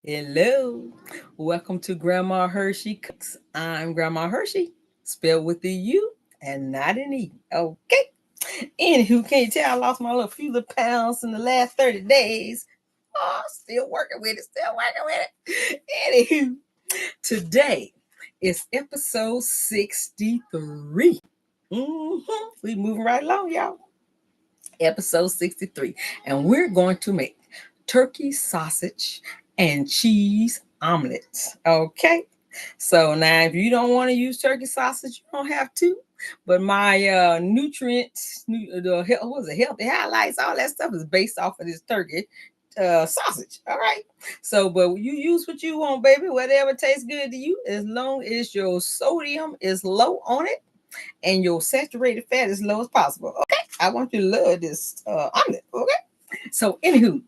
Hello, welcome to Grandma Hershey Cooks. I'm Grandma Hershey, spelled with the U and not an E. Okay. Anywho, can you tell I lost my little few little pounds in the last 30 days? Oh, still working with it, still working with it. Anywho, today is episode 63. We moving right along, y'all. Episode 63. And we're going to make turkey sausage and cheese omelets. Okay. So now if you don't want to use turkey sausage, you don't have to. But my nutrients, what was it, healthy highlights, all that stuff is based off of this turkey sausage. All right. So, but you use what you want, baby, whatever tastes good to you, as long as your sodium is low on it and your saturated fat as low as possible. Okay. I want you to love this omelet. Okay. So, anywho,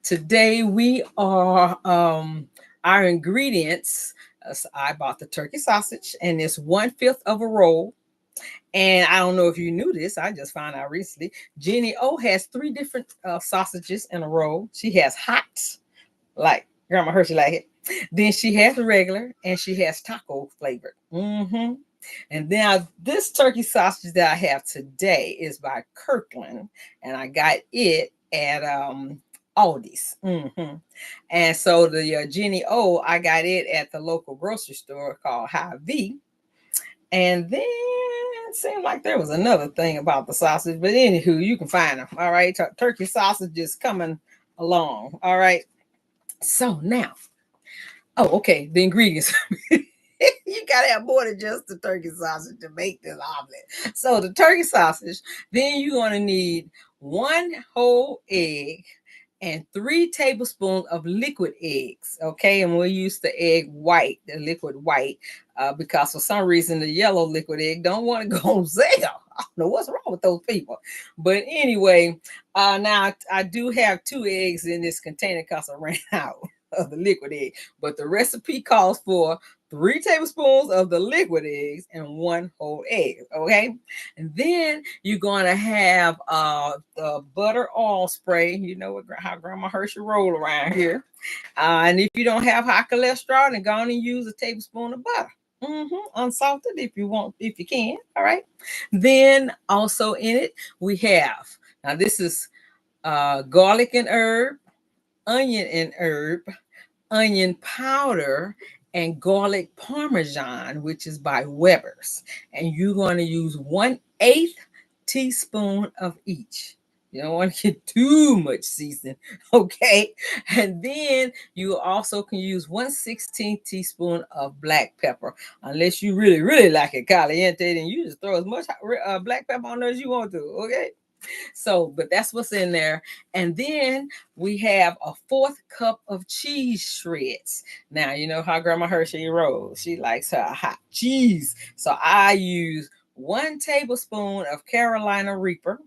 today we are our ingredients. So I bought the turkey sausage, and it's 1/5 of a roll. And I don't know if you knew this. I just found out recently. Jenny O has 3 different sausages in a roll. She has hot, like Grandma Hershey like it. Then she has regular, and she has taco flavored. And now this turkey sausage that I have today is by Kirkland, and I got it at Aldi's. And so the Jenny O, I got it at the local grocery store called Hy-Vee. And then it seemed like there was another thing about the sausage, but anywho, you can find them. All right, turkey sausage is coming along. All right. So now, okay, the ingredients. You gotta have more than just the turkey sausage to make this omelet. So the turkey sausage, then you're gonna need 1 whole egg and 3 tablespoons of liquid eggs. Okay, and we'll use the egg white, the liquid white, because for some reason the yellow liquid egg don't want to go on sale. I don't know what's wrong with those people. But anyway, now I do have 2 eggs in this container because I ran out of the liquid egg. But the recipe calls for 3 tablespoons of the liquid eggs and 1 whole egg. Okay. And then you're going to have the butter oil spray. You know how Grandma Hershey roll around here. And if you don't have high cholesterol, then go on and use a tablespoon of butter. Unsalted if you want, if you can. All right. Then also in it, we have, now this is garlic and herb, onion and herb, onion powder, and garlic parmesan, which is by Weber's. And you're going to use 1/8 teaspoon of each. You don't want to get too much seasoning, okay? And then you also can use 1/16 teaspoon of black pepper, unless you really, really like it caliente. Then you just throw as much black pepper on there as you want to, okay? So, but that's what's in there. And then we have a 1/4 cup of cheese shreds. Now, you know how Grandma Hershey rolls. She likes her hot cheese. So I use 1 tablespoon of Carolina Reaper.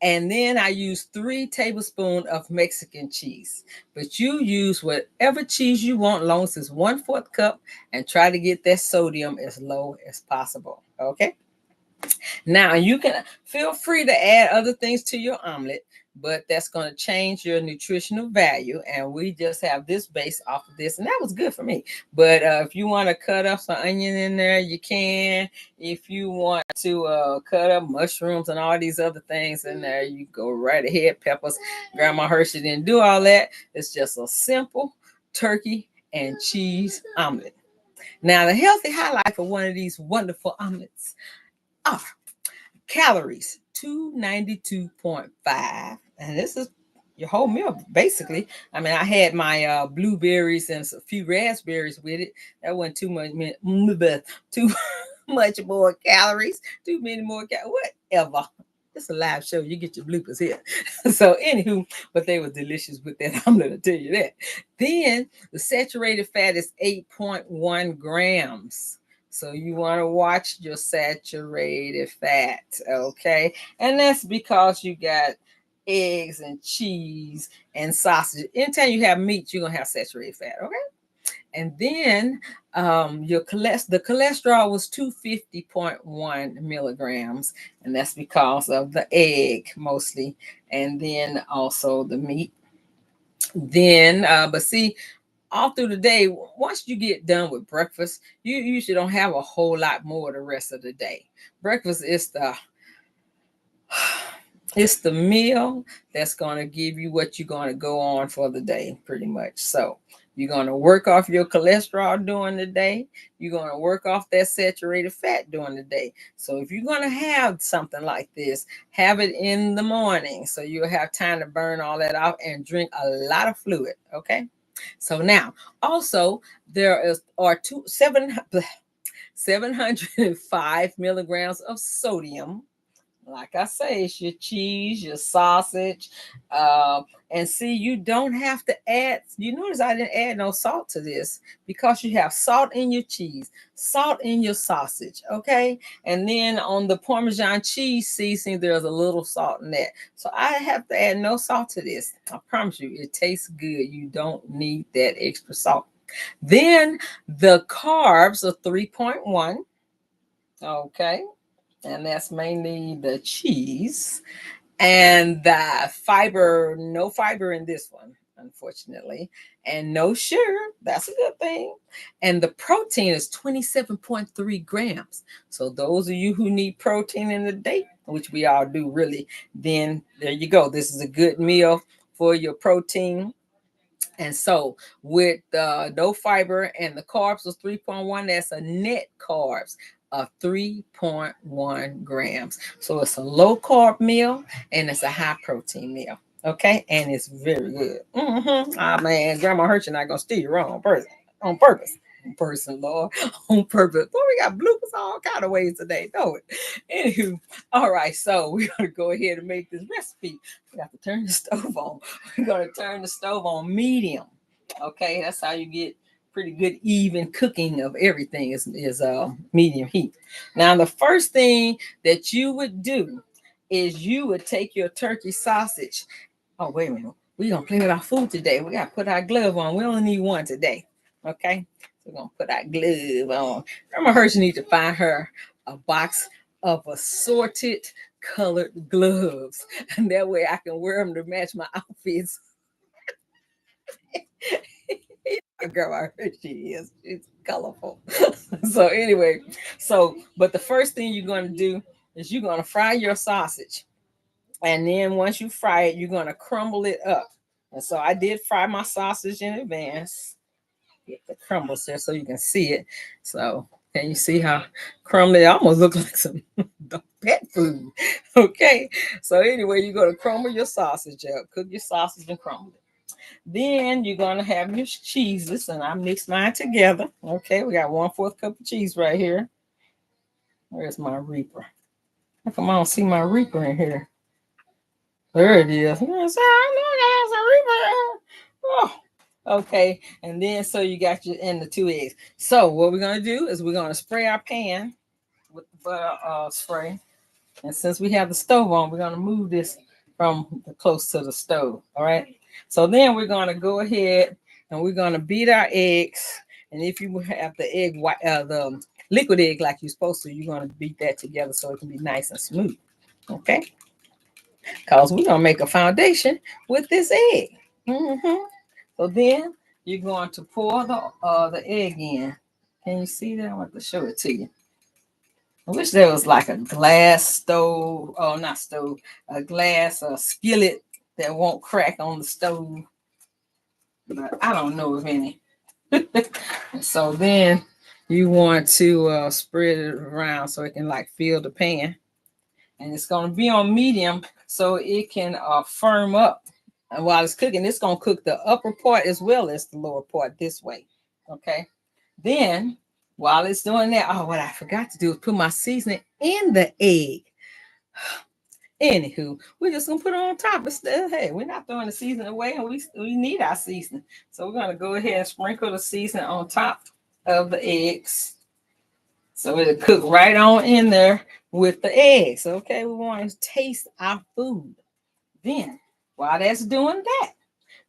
And then I use 3 tablespoons of Mexican cheese. But you use whatever cheese you want, long as it's 1/4 cup, and try to get that sodium as low as possible. Okay. Now you can feel free to add other things to your omelet, but that's going to change your nutritional value. And we just have this base off of this, and that was good for me. But if you want to cut up some onion in there, you can. If you want to cut up mushrooms and all these other things in there, you go right ahead. Peppers. Grandma Hershey didn't do all that. It's just a simple turkey and cheese omelet. Now the healthy highlight for one of these wonderful omelets are calories 292.5, and this is your whole meal basically. I mean, I had my blueberries and a few raspberries with it. That wasn't too much, too much more calories, too many more whatever. It's a live show, you get your bloopers here. So anywho, but they were delicious with that. I'm gonna tell you that. Then the saturated fat is 8.1 grams. So you want to watch your saturated fat, okay? And that's because you got eggs and cheese and sausage. Anytime you have meat, you're gonna have saturated fat, okay? And then the cholesterol was 250.1 milligrams, and that's because of the egg mostly, and then also the meat. Then, but see, all through the day, once you get done with breakfast, you usually don't have a whole lot more the rest of the day. Breakfast is the meal that's going to give you what you're going to go on for the day, pretty much. So you're going to work off your cholesterol during the day. You're going to work off that saturated fat during the day. So if you're going to have something like this, have it in the morning so you'll have time to burn all that off and drink a lot of fluid. Okay. So now also there are 705 milligrams of sodium. Like I say, it's your cheese, your sausage. And see, you don't have to add, you notice I didn't add no salt to this because you have salt in your cheese, salt in your sausage, okay? And then on the Parmesan cheese seasoning, there's a little salt in that. So I have to add no salt to this. I promise you, it tastes good. You don't need that extra salt. Then the carbs are 3.1, okay? And that's mainly the cheese and the fiber. No fiber in this one, unfortunately, and no sugar. That's a good thing. And the protein is 27.3 grams. So those of you who need protein in the day, which we all do really, then there you go. This is a good meal for your protein. And so with the no fiber and the carbs was 3.1, that's a net carbs of 3.1 grams. So it's a low carb meal and it's a high protein meal. Okay. And it's very good. Ah, man, Grandma Hershey not going to steer you wrong on purpose. On purpose. Lord, on purpose. Boy, we got bloopers all kind of ways today, don't it? Anywho, all right, so we're going to go ahead and make this recipe. We got to turn the stove on. We're going to turn the stove on medium. Okay, that's how you get pretty good even cooking of everything is medium heat. Now, the first thing that you would do is you would take your turkey sausage. Oh, wait a minute. We're going to play with our food today. We got to put our glove on. We only need one today. Okay, so we're going to put our glove on. Grandma Hershey needs to find her a box of assorted colored gloves. And that way I can wear them to match my outfits. Grandma Hershey is. She's colorful. So anyway, but the first thing you're going to do is you're going to fry your sausage. And then once you fry it, you're going to crumble it up. And so I did fry my sausage in advance. Get the crumbles there so you can see it. So can you see how crumbly? It almost looks like some pet food. Okay. So anyway, you're going to crumble your sausage up. Cook your sausage and crumble it. Then you're going to have your cheeses, and I mixed mine together. Okay, we got 1/4 cup of cheese right here. Where's my reaper? How come I don't see my reaper in here? There it is. Oh, okay. And then so you got the 2 eggs. So what we're gonna do is we're gonna spray our pan with the butter spray. And since we have the stove on, we're gonna move this from close to the stove. All right. So then we're gonna go ahead and we're gonna beat our eggs. And if you have the egg white, the liquid egg like you're supposed to, you're gonna beat that together so it can be nice and smooth. Okay. Because we're gonna make a foundation with this egg. So then you're going to pour the egg in. Can you see that? I want to show it to you. I wish there was like a glass stove. Oh, not stove. A glass skillet that won't crack on the stove. But I don't know of any. So then you want to spread it around so it can like fill the pan. And it's going to be on medium so it can firm up. And while it's cooking, it's going to cook the upper part as well as the lower part this way. Okay. Then while it's doing that, what I forgot to do is put my seasoning in the egg. Anywho, we're just going to put it on top. But still, hey, we're not throwing the seasoning away, and we need our seasoning. So we're going to go ahead and sprinkle the seasoning on top of the eggs. So it'll cook right on in there with the eggs. Okay, we want to taste our food. Then, while that's doing that,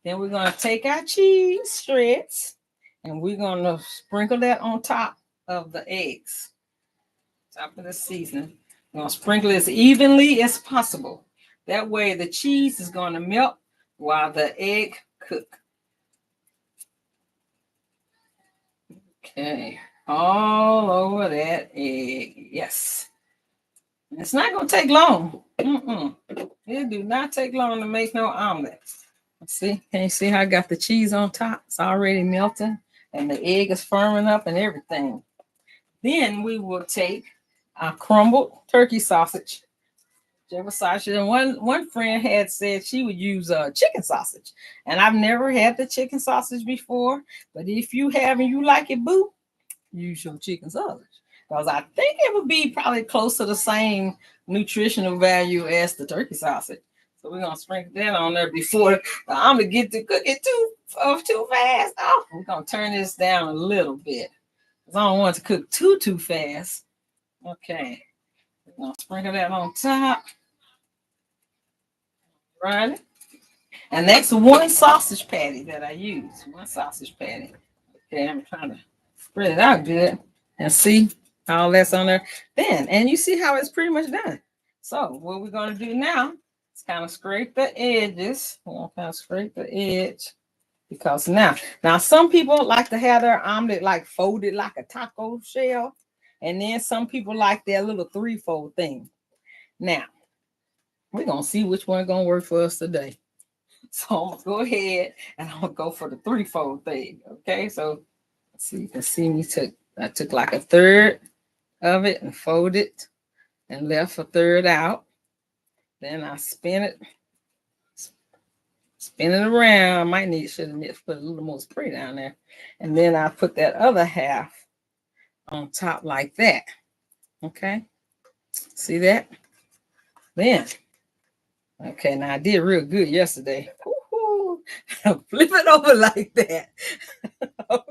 then we're going to take our cheese shreds and we're going to sprinkle that on top of the eggs, top of the seasoning. We're going to sprinkle it as evenly as possible. That way the cheese is going to melt while the egg cook. Okay, all over that egg. Yes. It's not going to take long. It do not take long to make no omelet. See, can you see how I got the cheese on top? It's already melting and the egg is firming up and everything. Then we will take our crumbled turkey sausage. Java sausage. And one friend had said she would use chicken sausage. And I've never had the chicken sausage before. But if you have and you like it, boo, use your chicken sausage. Because I think it would be probably close to the same nutritional value as the turkey sausage. So we're gonna sprinkle that on there before I'm gonna get to cook it too fast. Oh, we're gonna turn this down a little bit. Because I don't want it to cook too fast. Okay. We're gonna sprinkle that on top. Right. And that's one sausage patty that I use. One sausage patty. Okay, I'm trying to spread it out good and see all that's on there. Then, and you see how it's pretty much done. So what we're going to do now is kind of scrape the edges. We're going to kind of scrape the edge because now some people like to have their omelet like folded like a taco shell. And then some people like their little 3-fold thing. Now, we're going to see which one going to work for us today. So I'm going to go ahead and I'm going to go for the 3-fold thing. Okay, so you can see I took like a third of it and folded it and left a third out. Then I spin it around. I might should have put a little more spray down there. And then I put that other half on top like that. Okay, see that? Then, okay, now I did real good yesterday. Flip it over like that.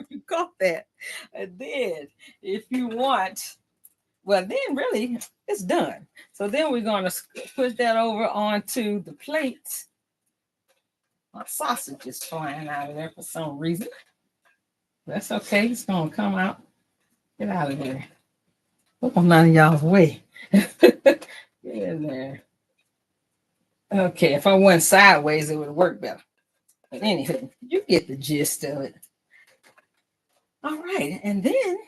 You got that. And then if you want, well, then really it's done. So then we're going to push that over onto the plate. My sausage is flying out of there for some reason. That's okay. It's going to come out. Get out of there. Look, I'm out of y'all's way. Get in there. Okay, if I went sideways, it would work better. But anyway, you get the gist of it. All right, and then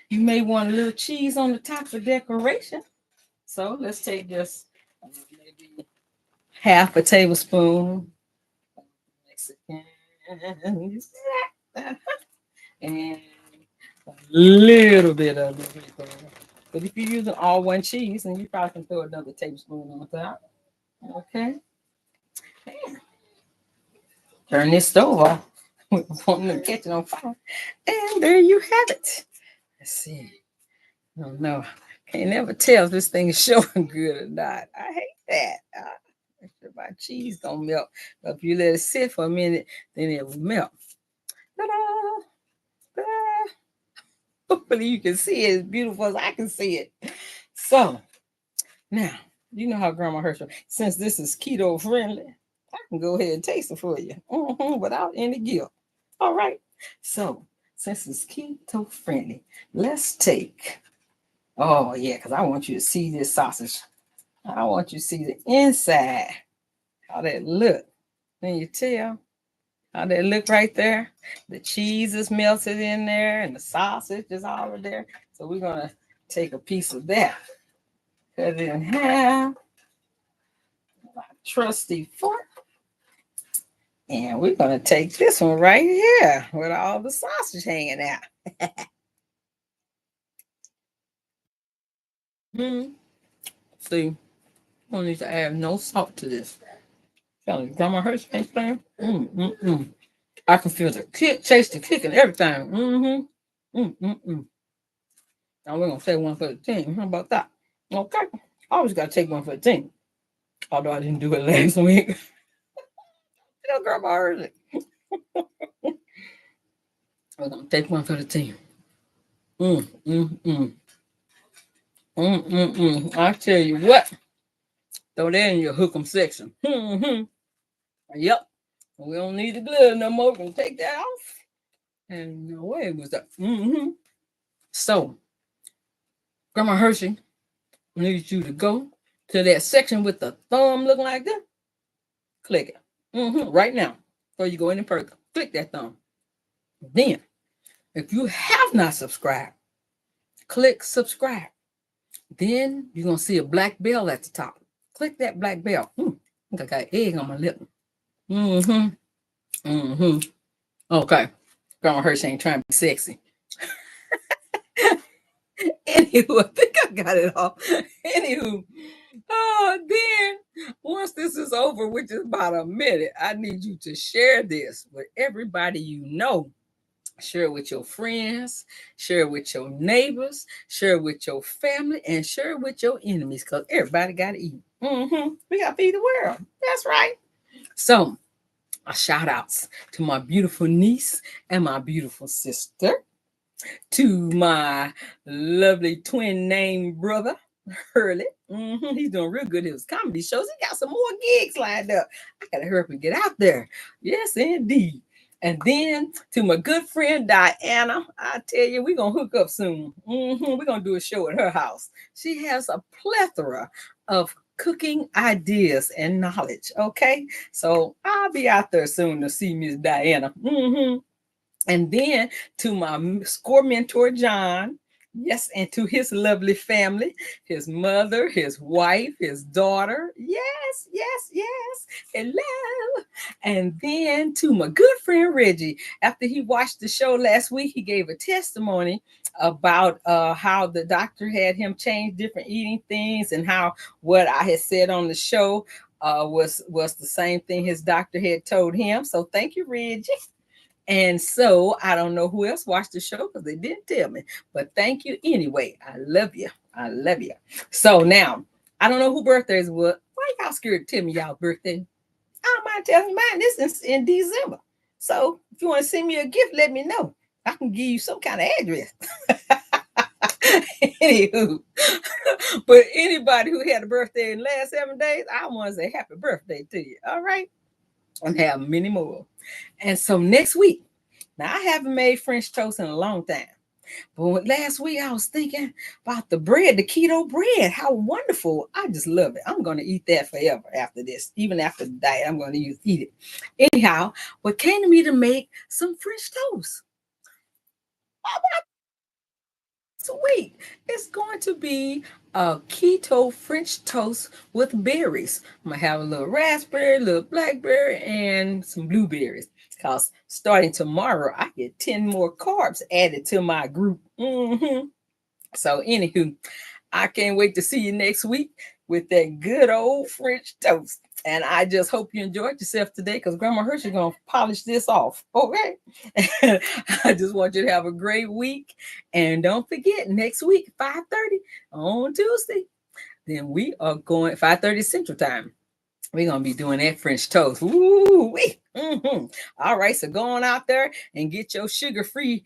you may want a little cheese on the top for decoration. So let's take just maybe half a tablespoon of Mexican and a little bit of the rico. But if you're using all one cheese, then you probably can throw another tablespoon on top. Okay. Turn this stove off. We want to catch it on fire. And there you have it. Let's see. I don't know. Can't never tell if this thing is showing good or not. I hate that. My cheese don't melt. But if you let it sit for a minute, then it will melt. Ta-da! Ta-da! Hopefully you can see it as beautiful as I can see it. So now, you know how Grandma Herschel, since this is keto friendly, I can go ahead and taste it for you without any guilt. All right. So since it's keto friendly, let's take, oh yeah, because I want you to see this sausage. I want you to see the inside, how that look. Can you tell how that look right there? The cheese is melted in there and the sausage is all in there. So we're going to take a piece of that, cut it in half, my trusty fork. And we're going to take this one right here with all the sausage hanging out. See, I don't need to add no salt to this. Grandma Hershey's thing. I can feel the kick, taste the kick and everything. Now we're going to take one for the team. How about that? Okay. Always got to take one for the team. Although I didn't do it last week. Grandma Hershey. We're going to take one for the team. I tell you what. Throw that in your hook'em section. Yep. We don't need the glue no more. We can take that off. And no way was that. So, Grandma Hershey needs you to go to that section with the thumb looking like that. Click it. Right now. Before you go any further. Click that thumb. Then If you have not subscribed, click subscribe. Then you're going to see a black bell at the top. Click that black bell. I think I got egg on my lip. Okay. Grandma Hershey ain't trying to be sexy. Anywho, I think I got it all. Anywho, then once this is over, which is about a minute, I need you to share this with everybody you know. Share it with your friends, share it with your neighbors, share it with your family, and share it with your enemies, because everybody got to eat. We got to feed the world. That's right. So, shout outs to my beautiful niece and my beautiful sister, to my lovely twin named brother, Hurley. He's doing real good in his comedy shows. He got some more gigs lined up. I got to hurry up and get out there. Yes, indeed. And then to my good friend Diana, I tell you, we're going to hook up soon. We're going to do a show at her house. She has a plethora of cooking ideas and knowledge. Okay. So I'll be out there soon to see Miss Diana. And then to my score mentor, John. Yes, and to his lovely family, his mother, his wife, his daughter. Yes. Hello. And then to my good friend Reggie. After he watched the show last week, he gave a testimony about how the doctor had him change different eating things, and how what I had said on the show was the same thing his doctor had told him. So thank you, Reggie. And so I don't know who else watched the show because they didn't tell me. But thank you anyway. I love you. I love you. So now, I don't know who birthdays were. Why y'all scared to tell me y'all birthday? I don't mind telling mine. This is in December. So if you want to send me a gift, let me know. I can give you some kind of address. Anywho, but anybody who had a birthday in the last 7 days, I want to say happy birthday to you. All right. And have many more. And so next week, now I haven't made French toast in a long time. But last week I was thinking about the bread, the keto bread. How wonderful. I just love it. I'm going to eat that forever after this. Even after the diet, I'm going to eat it. Anyhow, what came to me to make some French toast. How about sweet? It's going to be a keto French toast with berries. I'm going to have a little raspberry, a little blackberry, and some blueberries. Because starting tomorrow, I get 10 more carbs added to my group. So anywho, I can't wait to see you next week with that good old French toast. And I just hope you enjoyed yourself today, because Grandma Hershey going to polish this off. Okay. I just want you to have a great week. And don't forget, next week, 5:30 on Tuesday, then we are going 5:30 Central Time. We're going to be doing that French toast. Ooh-wee. All right. So go on out there and get your sugar-free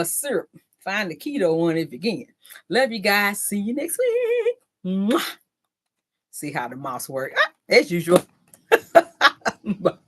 syrup. Find the keto one if you can. Love you guys. See you next week. Mwah. See how the mouse works. As usual. Bye.